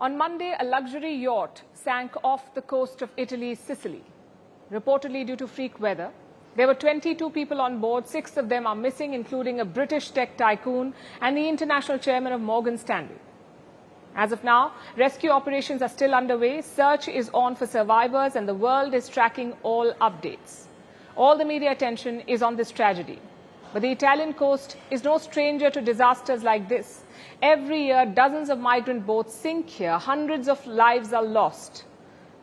On Monday, a luxury yacht sank off the coast of Italy's Sicily, reportedly due to freak weather. There were 22 people on board. 6 of them are missing, including a British tech tycoon and the international chairman of Morgan Stanley. As of now, rescue operations are still underway. Search is on for survivors and the world is tracking all updates. All the media attention is on this tragedy. But the Italian coast is no stranger to disasters like this. Every year, dozens of migrant boats sink here. Hundreds of lives are lost.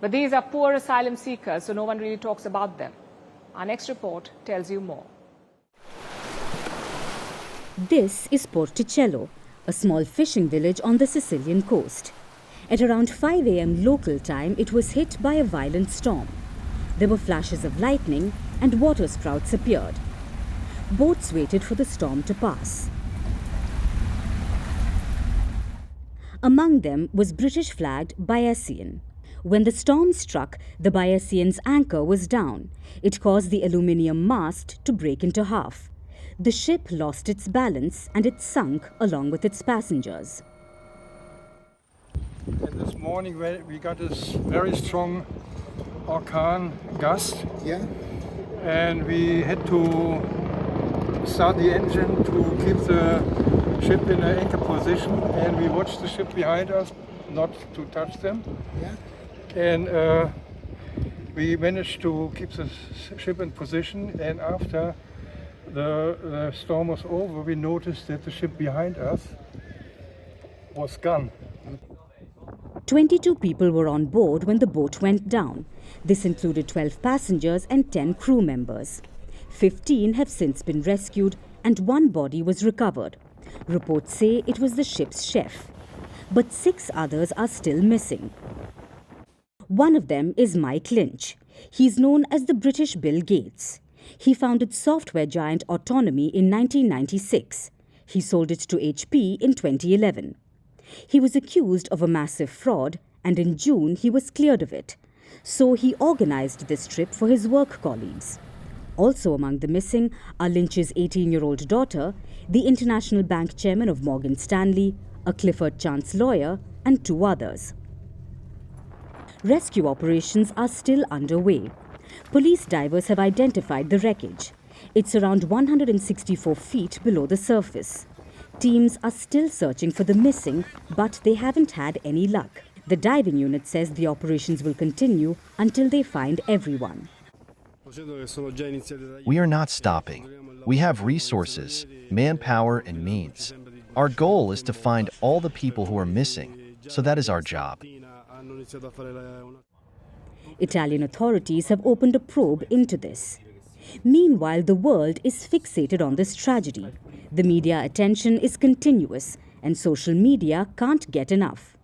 But these are poor asylum seekers, so no one really talks about them. Our next report tells you more. This is Porticello, a small fishing village on the Sicilian coast. At around 5 a.m. local time, it was hit by a violent storm. There were flashes of lightning and waterspouts appeared. Boats waited for the storm to pass. Among them was British-flagged Bayesian. When the storm struck, the Bayesian's anchor was down. It caused the aluminium mast to break into half. The ship lost its balance and it sunk along with its passengers. And this morning we got this very strong orkan gust. Yeah. And we had to start the engine to keep the ship in an anchor position, and we watched the ship behind us not to touch them. Yeah. And we managed to keep the ship in position, and after the storm was over, we noticed that the ship behind us was gone. 22 people were on board when the boat went down. This included 12 passengers and 10 crew members. 15 have since been rescued and 1 body was recovered. Reports say it was the ship's chef. But 6 others are still missing. One of them is Mike Lynch. He's known as the British Bill Gates. He founded software giant Autonomy in 1996. He sold it to HP in 2011. He was accused of a massive fraud, and in June he was cleared of it. So he organized this trip for his work colleagues. Also among the missing are Lynch's 18-year-old daughter, the international bank chairman of Morgan Stanley, a Clifford Chance lawyer, and 2 others. Rescue operations are still underway. Police divers have identified the wreckage. It's around 164 feet below the surface. Teams are still searching for the missing, but they haven't had any luck. The diving unit says the operations will continue until they find everyone. We are not stopping. We have resources, manpower, and means. Our goal is to find all the people who are missing, so that is our job. Italian authorities have opened a probe into this. Meanwhile, the world is fixated on this tragedy. The media attention is continuous, and social media can't get enough.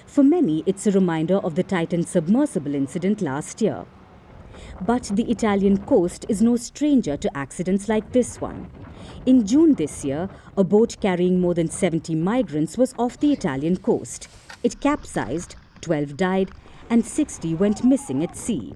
For many, it's a reminder of the Titan submersible incident last year. But the Italian coast is no stranger to accidents like this one. In June this year, a boat carrying more than 70 migrants was off the Italian coast. It capsized, 12 died, and 60 went missing at sea.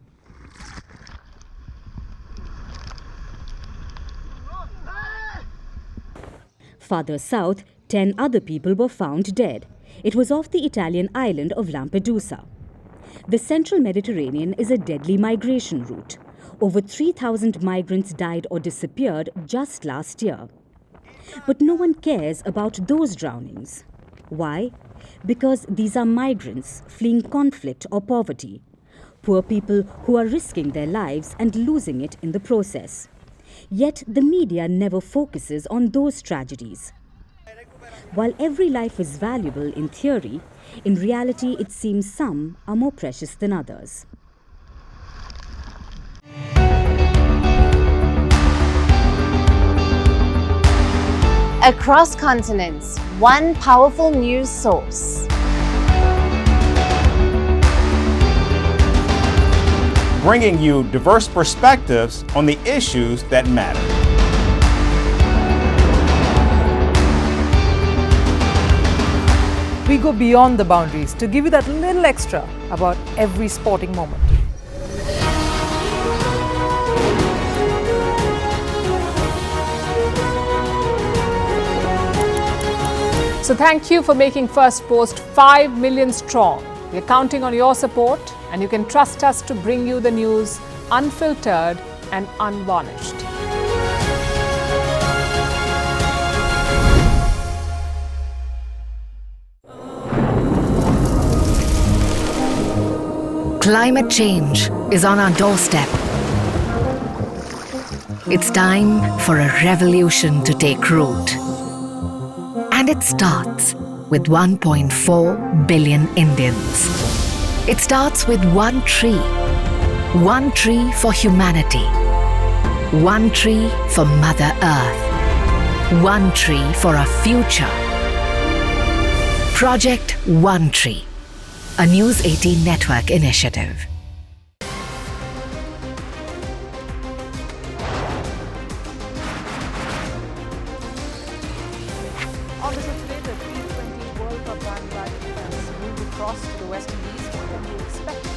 Farther south, 10 other people were found dead. It was off the Italian island of Lampedusa. The central Mediterranean is a deadly migration route. Over 3,000 migrants died or disappeared just last year. But no one cares about those drownings. Why? Because these are migrants fleeing conflict or poverty. Poor people who are risking their lives and losing it in the process. Yet the media never focuses on those tragedies. While every life is valuable in theory, in reality it seems some are more precious than others. Across continents, one powerful news source. Bringing you diverse perspectives on the issues that matter. We go beyond the boundaries to give you that little extra about every sporting moment. So thank you for making Firstpost 5 million strong. We're counting on your support, and you can trust us to bring you the news unfiltered and unvarnished. Climate change is on our doorstep. It's time for a revolution to take root. And it starts with 1.4 billion Indians. It starts with one tree for humanity, one tree for Mother Earth, one tree for our future. Project One Tree, a News 18 network initiative. On this today, the T20 World Cup bandwagon has moved across to the West Indies. What can we expect